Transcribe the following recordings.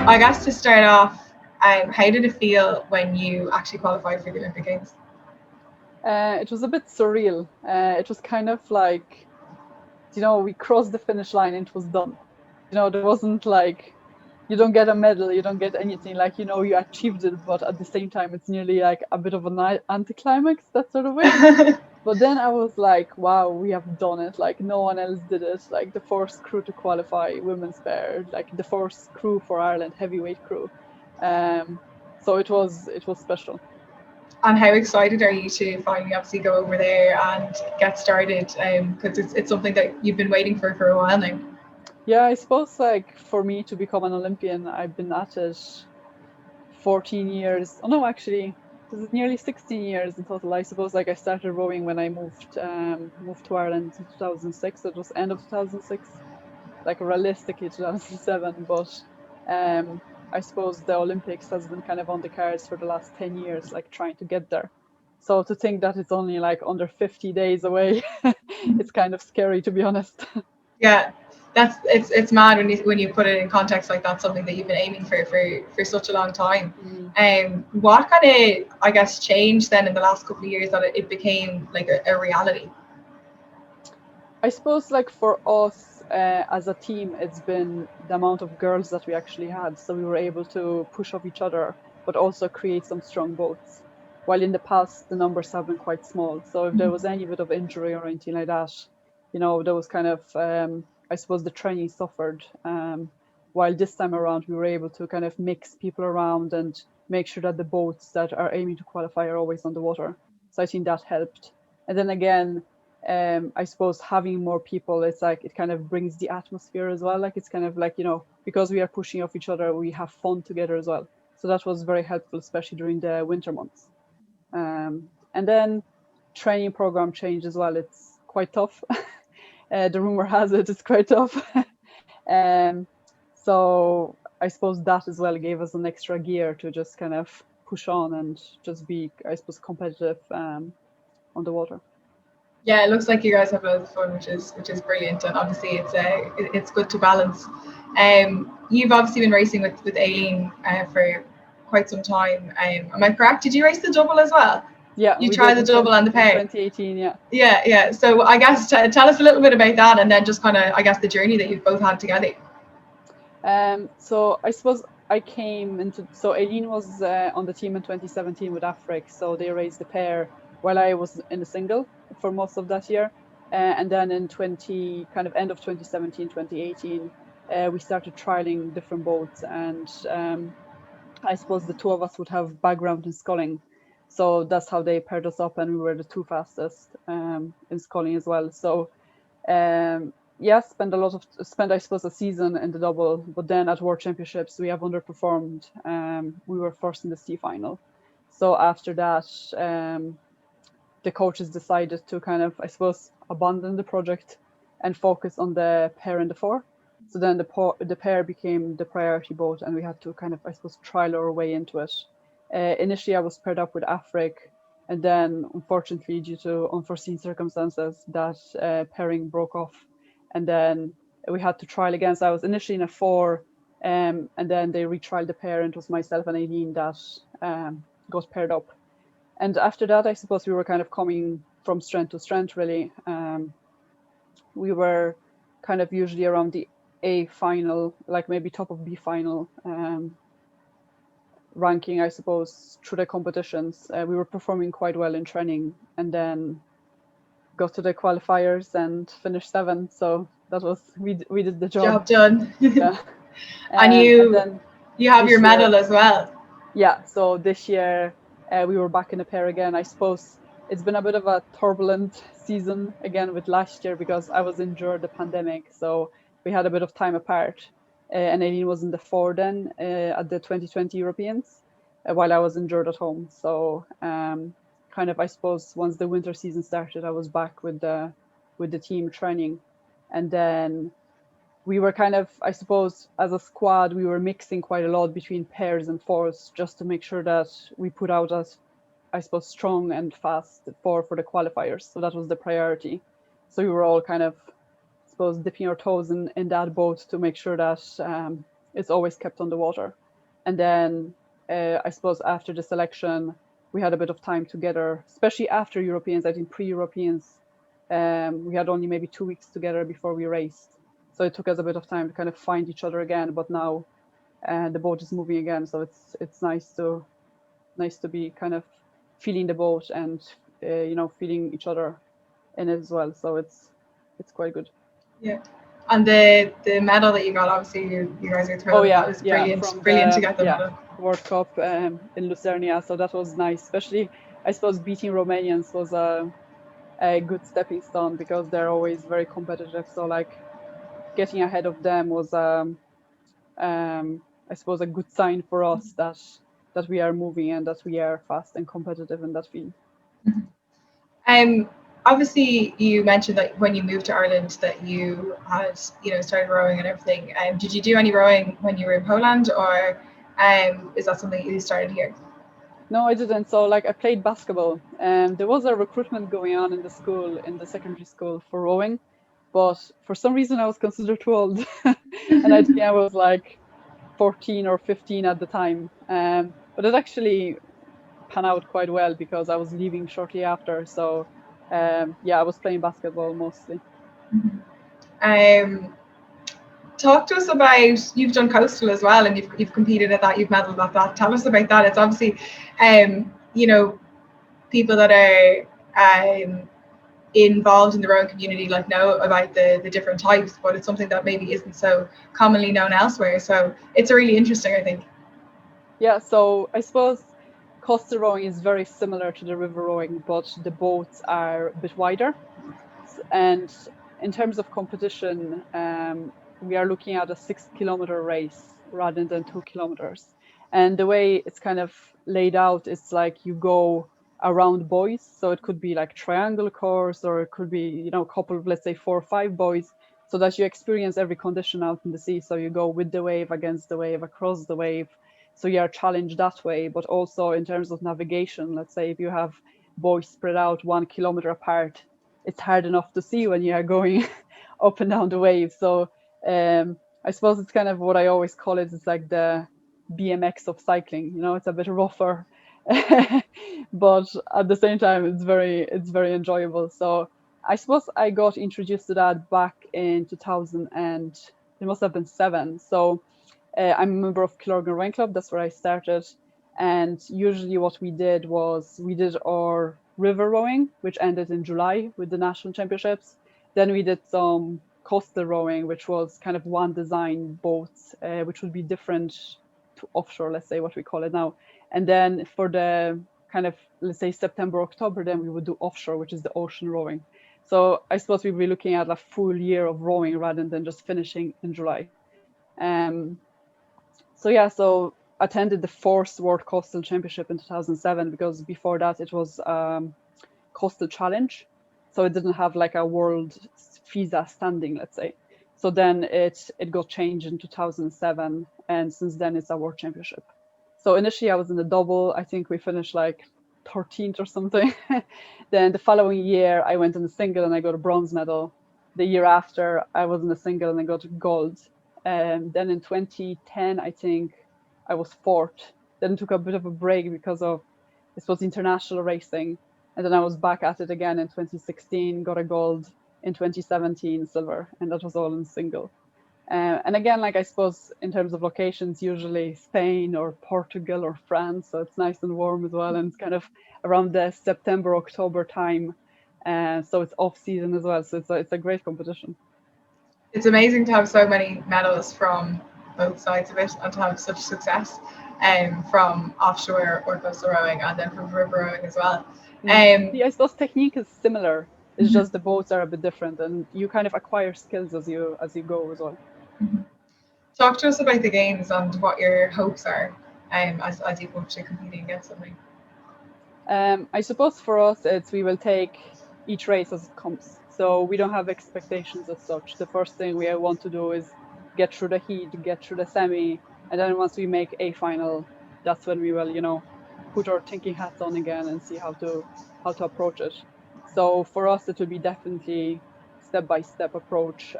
I guess to start off, how did it feel when you actually qualified for the Olympic Games? It was a bit surreal. It was kind of like, we crossed the finish line and it was done. There wasn't like, you don't get a medal, you don't get anything. Like, you achieved it, but at the same time, it's nearly like a bit of an anticlimax, that sort of way. But then I was like, wow, we have done it. Like, no one else did it. Like, the first crew to qualify women's pair, like the first crew for Ireland, heavyweight crew. So it was special. And how excited are you to finally obviously go over there and get started? Because it's something that you've been waiting for a while now. Yeah, I suppose like for me to become an Olympian, I've been at it 14 years. Oh no, actually, this is nearly 16 years in total. I suppose like I started rowing when I moved to Ireland in 2006. So it was end of 2006, like realistically 2007. But I suppose the Olympics has been kind of on the cards for the last 10 years, like trying to get there. So to think that it's only like under 50 days away, it's kind of scary, to be honest. Yeah, it's mad when you put it in context like that's something that you've been aiming for such a long time. Mm. What kind of I guess changed then in the last couple of years that it became like a reality? I suppose like for us as a team, it's been the amount of girls that we actually had. So we were able to push off each other, but also create some strong boats. While in the past, the numbers have been quite small. So if there was any bit of injury or anything like that, there was kind of, I suppose the training suffered. While this time around, we were able to kind of mix people around and make sure that the boats that are aiming to qualify are always on the water. So I think that helped. And then again, I suppose having more people, it's like it kind of brings the atmosphere as well. Like it's kind of like, because we are pushing off each other, we have fun together as well. So that was very helpful, especially during the winter months. And then training program change as well. It's quite tough. The rumor has it, it's quite tough. um, so I suppose that as well gave us an extra gear to just kind of push on and just be, I suppose, competitive on the water. Yeah, it looks like you guys have loads of fun, which is brilliant, and obviously it's good to balance. You've obviously been racing with Aileen for quite some time. Am I correct? Did you race the double as well? Yeah, You we tried did the double and the in pair. 2018. Yeah. Yeah. So I guess tell us a little bit about that, and then just kind of I guess the journey that you've both had together. So I suppose I came into, so Aileen was on the team in 2017 with Afric, so they raced the pair while I was in the single for most of that year. And then in kind of end of 2017, 2018, we started trialing different boats, and I suppose the two of us would have background in sculling. So that's how they paired us up, and we were the two fastest in sculling as well. So yeah, spent I suppose a season in the double, but then at World Championships we have underperformed. We were first in the C final. So after that, the coaches decided to kind of, I suppose, abandon the project and focus on the pair and the four. So then the pair became the priority boat, and we had to kind of, I suppose, trial our way into it. Initially, I was paired up with Afric, and then unfortunately, due to unforeseen circumstances, that pairing broke off, and then we had to trial again. So I was initially in a four, and then they retrialed the pair, and it was myself and Aileen that got paired up. And after that, I suppose we were kind of coming from strength to strength, really. We were kind of usually around the A final, like maybe top of B final ranking, I suppose, through the competitions. We were performing quite well in training, and then got to the qualifiers and finished seventh. So that was, we did the job. Job done. Yeah. And And then you have your this year, medal as well. yeah, so this year we were back in a pair again. I suppose it's been a bit of a turbulent season again with last year because I was injured the pandemic, so we had a bit of time apart. And Aileen was in the four then at the 2020 Europeans, while I was injured at home. So kind of, I suppose, once the winter season started, I was back with the team training, and then we were kind of, I suppose, as a squad, we were mixing quite a lot between pairs and fours just to make sure that we put out as, I suppose, strong and fast for the qualifiers. So that was the priority. So we were all kind of, I suppose, dipping our toes in that boat to make sure that it's always kept on the water. And then I suppose after the selection, we had a bit of time together, especially after Europeans. I think pre-Europeans, we had only maybe 2 weeks together before we raced. So it took us a bit of time to kind of find each other again. But now the boat is moving again, so it's nice to be kind of feeling the boat and feeling each other in it as well. So it's quite good. Yeah. And the medal that you got, obviously you guys are thrilled. Oh yeah, That was yeah, brilliant. from Brilliant to the get the medal. World Cup in Lucernia. So that was nice. Especially, I suppose beating Romanians was a good stepping stone because they're always very competitive. So like getting ahead of them was I suppose a good sign for us that we are moving and that we are fast and competitive in that field. Um, Obviously you mentioned that when you moved to Ireland that you had, started rowing and everything. Did you do any rowing when you were in Poland, or is that something you started here? No, I didn't. So like I played basketball and there was a recruitment going on in the school, in the secondary school for rowing, but for some reason I was considered too old. And I think I was like 14 or 15 at the time. But it actually panned out quite well because I was leaving shortly after. So yeah, I was playing basketball mostly. Um, Talk to us about, you've done Coastal as well, and you've competed at that, you've medalled at that. Tell us about that. It's obviously, people that are involved in the rowing community like know about the different types, but it's something that maybe isn't so commonly known elsewhere. So it's really interesting, I think. Yeah, so I suppose coastal rowing is very similar to the river rowing, but the boats are a bit wider. And in terms of competition, we are looking at a 6 kilometer race rather than 2 kilometers. And the way it's kind of laid out, it's like you go around buoys. So it could be like triangle course, or it could be, a couple of, let's say, 4 or 5 buoys, so that you experience every condition out in the sea. So you go with the wave, against the wave, across the wave. So you are challenged that way, but also in terms of navigation. Let's say if you have buoys spread out 1 kilometer apart, it's hard enough to see when you are going up and down the wave. So I suppose it's kind of what I always call it. It's like the BMX of cycling. It's a bit rougher, but at the same time, it's very enjoyable. So I suppose I got introduced to that back in 2000, and it must have been 7. So I'm a member of Kilorgan Rowing Club. That's where I started. And usually what we did was we did our river rowing, which ended in July with the national championships. Then we did some coastal rowing, which was kind of one design boats, which would be different to offshore, let's say what we call it now. And then for the kind of, let's say, September, October, then we would do offshore, which is the ocean rowing. So I suppose we'd be looking at a full year of rowing rather than just finishing in July. So yeah, so attended the first World Coastal Championship in 2007, because before that it was Coastal Challenge. So it didn't have like a world FISA standing, let's say. So then it got changed in 2007, and since then it's a world championship. So initially I was in the double. I think we finished like 13th or something. Then the following year I went in the single and I got a bronze medal. The year after I was in the single and I got gold. Then in 2010 I think I was fourth. Then took a bit of a break because of, this was international racing. And then I was back at it again in 2016, got a gold, in 2017 silver, and that was all in single. And again, like I suppose in terms of locations, usually Spain or Portugal or France, so it's nice and warm as well, and it's kind of around the September, October time, so it's off season as well, so it's a great competition. It's amazing to have so many medals from both sides of it and to have such success from offshore or coastal rowing and then from river rowing as well. Yeah, I suppose technique is similar. It's just the boats are a bit different, and you kind of acquire skills as you go as well. Talk to us about the games and what your hopes are as you go to competing against something. I suppose for us, we will take each race as it comes. So we don't have expectations as such. The first thing we want to do is get through the heat, get through the semi, and then once we make a final, that's when we will, put our thinking hats on again and see how to approach it. So for us, it will be definitely step by step approach,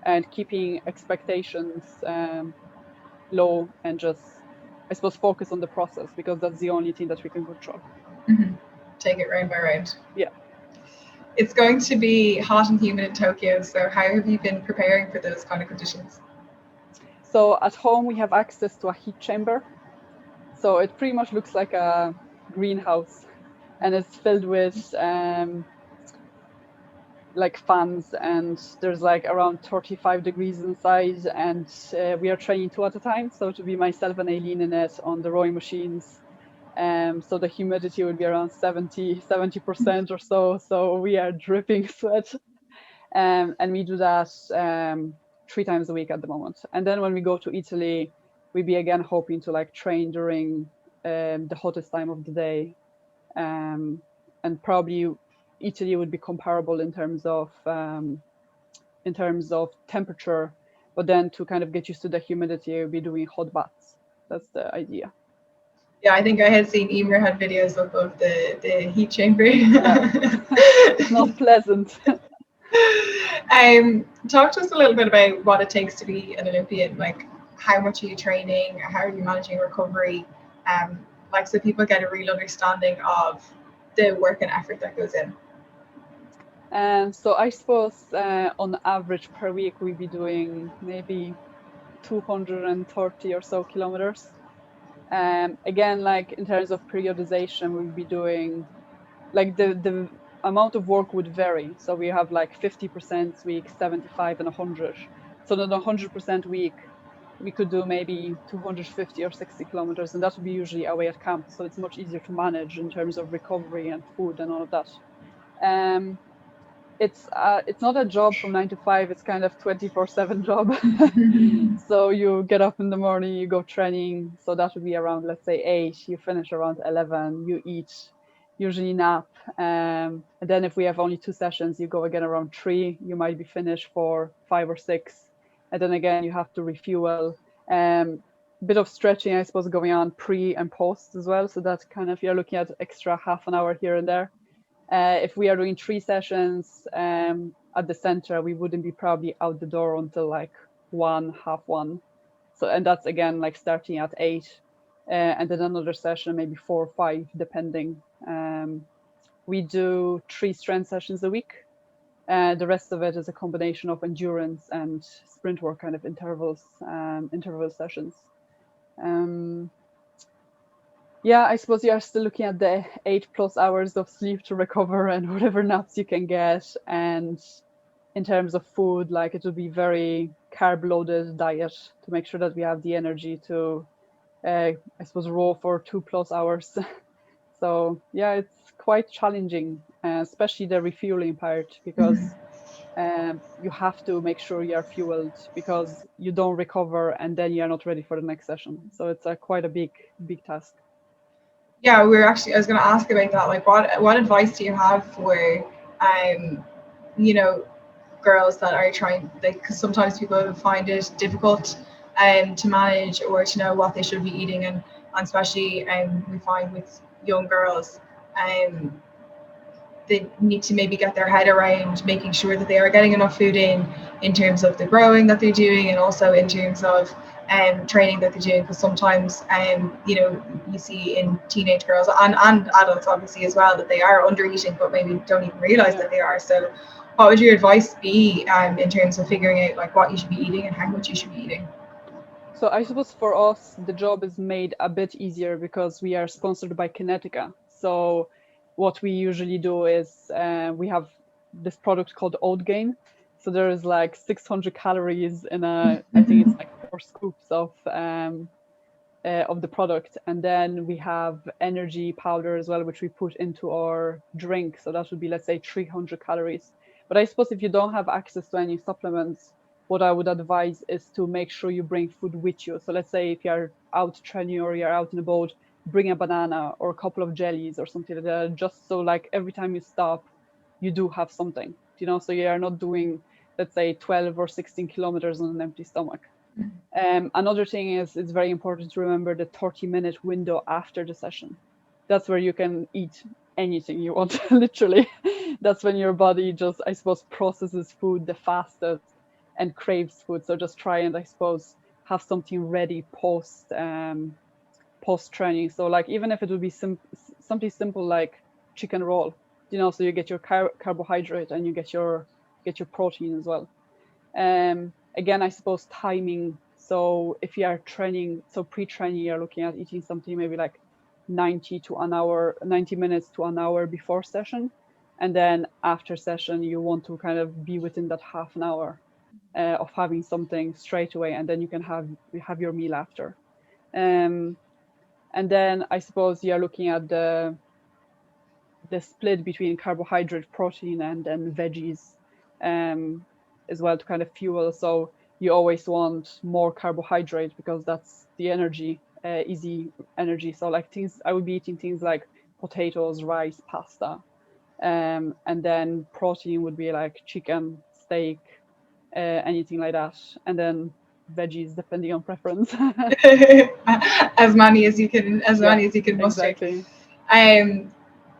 and keeping expectations low and just, I suppose, focus on the process, because that's the only thing that we can control. Take it round by round. Yeah. It's going to be hot and humid in Tokyo, so how have you been preparing for those kind of conditions? So at home we have access to a heat chamber. So it pretty much looks like a greenhouse, and it's filled with like fans, and there's like around 35 degrees inside, and we are training 2 at a time. So to be myself and Aileen in it on the rowing machines. So the humidity would be around 70% or so. So we are dripping sweat. And we do that 3 times a week at the moment. And then when we go to Italy, we'd be again hoping to like train during the hottest time of the day. And probably Italy would be comparable in terms of temperature, but then to kind of get used to the humidity, we'll be doing hot baths. That's the idea. Yeah, I think I had seen Emer had videos up of the heat chamber. Yeah. It's not pleasant. Talk to us a little bit about what it takes to be an Olympian. Like, how much are you training? How are you managing recovery? Like, so people get a real understanding of the work and effort that goes in. So I suppose on average per week we'd be doing maybe 230 or so kilometers. Again, like in terms of periodization, we'd be doing like the amount of work would vary. So we have like 50% week, 75 and 100. So on a 100% week, we could do maybe 250 or 60 kilometers, and that would be usually away at camp. So it's much easier to manage in terms of recovery and food and all of that. It's not a job from 9 to 5. It's kind of 24/7 job. So you get up in the morning, you go training. So that would be around, let's say 8. You finish around 11. You eat, usually nap. And then if we have only 2 sessions, you go again around 3. You might be finished for 5 or 6. And then again, you have to refuel. Bit of stretching, I suppose, going on pre and post as well. So that's kind of, you're looking at extra half an hour here and there. If we are doing 3 sessions at the center, we wouldn't be probably out the door until like 1:30. So, and that's again like starting at 8, and then another session maybe 4 or 5 depending. We do 3 strength sessions a week. The rest of it is a combination of endurance and sprint work, kind of interval sessions. Yeah, I suppose you are still looking at the 8+ hours of sleep to recover and whatever naps you can get. And in terms of food, like it will be very carb loaded diet to make sure that we have the energy to, I suppose, row for 2+ hours. So yeah, it's quite challenging, especially the refueling part, because you have to make sure you are fueled, because you don't recover and then you're not ready for the next session. So it's quite a big task. Yeah, I was going to ask about that. Like, what advice do you have for, girls that are trying, like, because sometimes people find it difficult to manage or to know what they should be eating, and especially we find with young girls, they need to maybe get their head around making sure that they are getting enough food in terms of the growing that they're doing, and also in terms of training that they're doing, because sometimes you see in teenage girls and adults obviously as well that they are under eating but maybe don't even realize that they are. So what would your advice be in terms of figuring out like what you should be eating and how much you should be eating? So I suppose for us the job is made a bit easier because we are sponsored by Kinetica. So what we usually do is we have this product called Oat Gain. So there is like 600 calories in I think it's like 4 scoops of the product. And then we have energy powder as well, which we put into our drink. So that would be, let's say, 300 calories. But I suppose if you don't have access to any supplements, what I would advise is to make sure you bring food with you. So let's say if you're out training or you're out in a boat, bring a banana or a couple of jellies or something like that, just so like every time you stop, you do have something, so you are not doing, let's say, 12 or 16 kilometers on an empty stomach. Another thing is it's very important to remember the 30-minute window after the session. That's where you can eat anything you want, literally. That's when your body just, I suppose, processes food the fastest and craves food. So just try and, I suppose, have something ready post training. So like even if it would be something simple like chicken roll, you know, so you get your carbohydrate and you get your protein as well. Again, I suppose timing. So if you are training, so pre-training, you're looking at eating something maybe like 90 minutes to an hour before session, and then after session you want to kind of be within that half an hour of having something straight away, and then you can have your meal after. And then I suppose you're looking at the split between carbohydrate, protein, and then veggies as well to kind of fuel. So you always want more carbohydrate because that's the energy, easy energy. So like I would be eating things like potatoes, rice, pasta, and then protein would be like chicken, steak, anything like that, and then veggies depending on preference. As many as you can, many as you can muster. Exactly.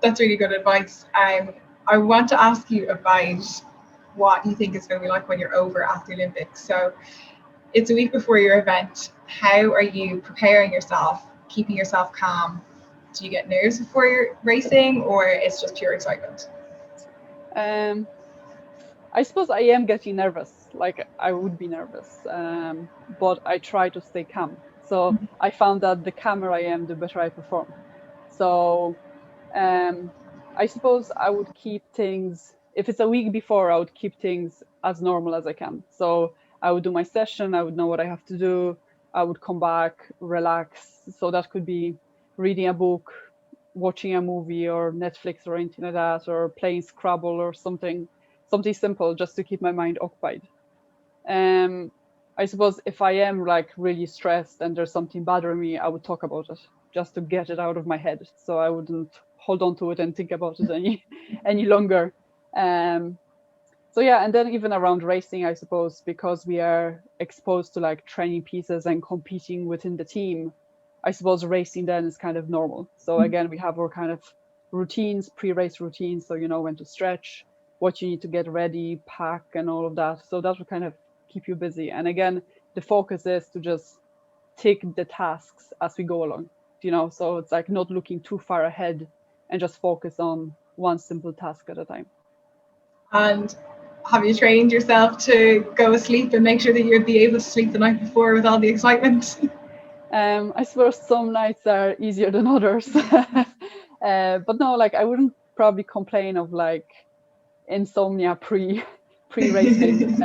That's really good advice. I want to ask you about what you think it's going to be like when you're over at the Olympics. So it's a week before your event. How are you preparing yourself, keeping yourself calm? Do you get nerves before you're racing, or it's just pure excitement? I suppose I am getting nervous. Like I would be nervous, but I try to stay calm. So I found that the calmer I am, the better I perform. So I suppose I would keep things, if it's a week before, I would keep things as normal as I can. So I would do my session, I would know what I have to do, I would come back, relax. So that could be reading a book, watching a movie or Netflix or anything like that, or playing Scrabble or something simple just to keep my mind occupied. I suppose if I am like really stressed and there's something bothering me, I would talk about it just to get it out of my head, so I wouldn't hold on to it and think about it any longer. So yeah, and then even around racing, I suppose, because we are exposed to like training pieces and competing within the team, I suppose racing then is kind of normal. So again, we have our kind of routines, pre-race routines, so you know when to stretch, what you need to get ready, pack, and all of that. So that will kind of keep you busy. And again, the focus is to just take the tasks as we go along, you know, so it's like not looking too far ahead and just focus on one simple task at a time. And have you trained yourself to go asleep and make sure that you'd be able to sleep the night before with all the excitement? I suppose some nights are easier than others. But no, like I wouldn't probably complain of like insomnia pre-racing.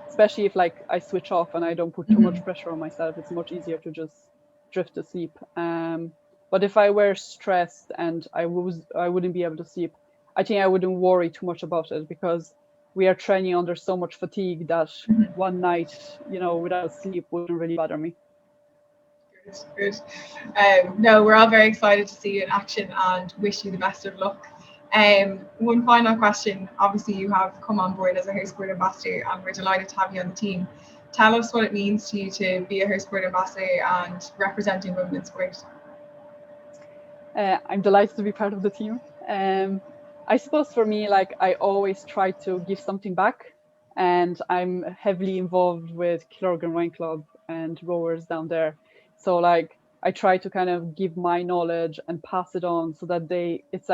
Especially if like I switch off and I don't put too much pressure on myself, it's much easier to just drift to sleep. But if I were stressed and I wouldn't be able to sleep, I think I wouldn't worry too much about it, because we are training under so much fatigue that one night, you know, without sleep wouldn't really bother me. Good. No, we're all very excited to see you in action and wish you the best of luck. One final question. Obviously, you have come on board as a Her Sport ambassador, and we're delighted to have you on the team. Tell us what it means to you to be a Her Sport ambassador and representing women in sport. I'm delighted to be part of the team. I suppose for me, like I always try to give something back, and I'm heavily involved with Kilorgan Rowing Club and rowers down there. So like I try to kind of give my knowledge and pass it on so that it's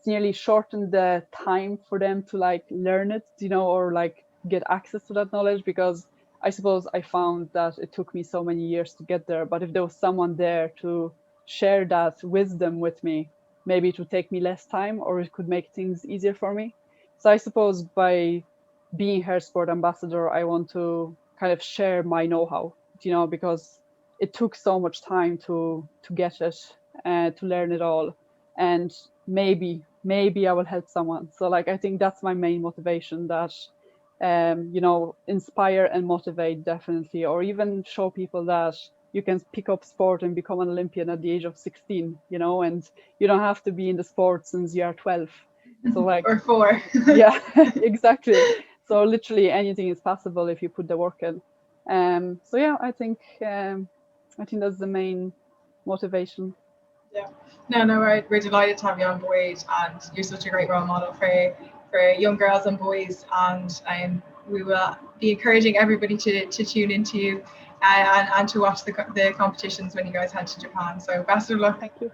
nearly shortened the time for them to like learn it, you know, or like get access to that knowledge, because I suppose I found that it took me so many years to get there. But if there was someone there to share that wisdom with me, maybe it would take me less time, or it could make things easier for me. So I suppose by being Her Sport ambassador, I want to kind of share my know-how, you know, because it took so much time to get it, to learn it all, and maybe I will help someone. So like I think that's my main motivation, that you know, inspire and motivate, definitely, or even show people that you can pick up sport and become an Olympian at the age of 16, you know, and you don't have to be in the sport since you are 12. So like, or 4. Yeah, exactly. So literally anything is possible if you put the work in. So yeah, I think that's the main motivation. Yeah. No, we're delighted to have you on board, and you're such a great role model for young girls and boys, and we will be encouraging everybody to tune into you. and to watch the competitions when you guys head to Japan. So best of luck. Thank you.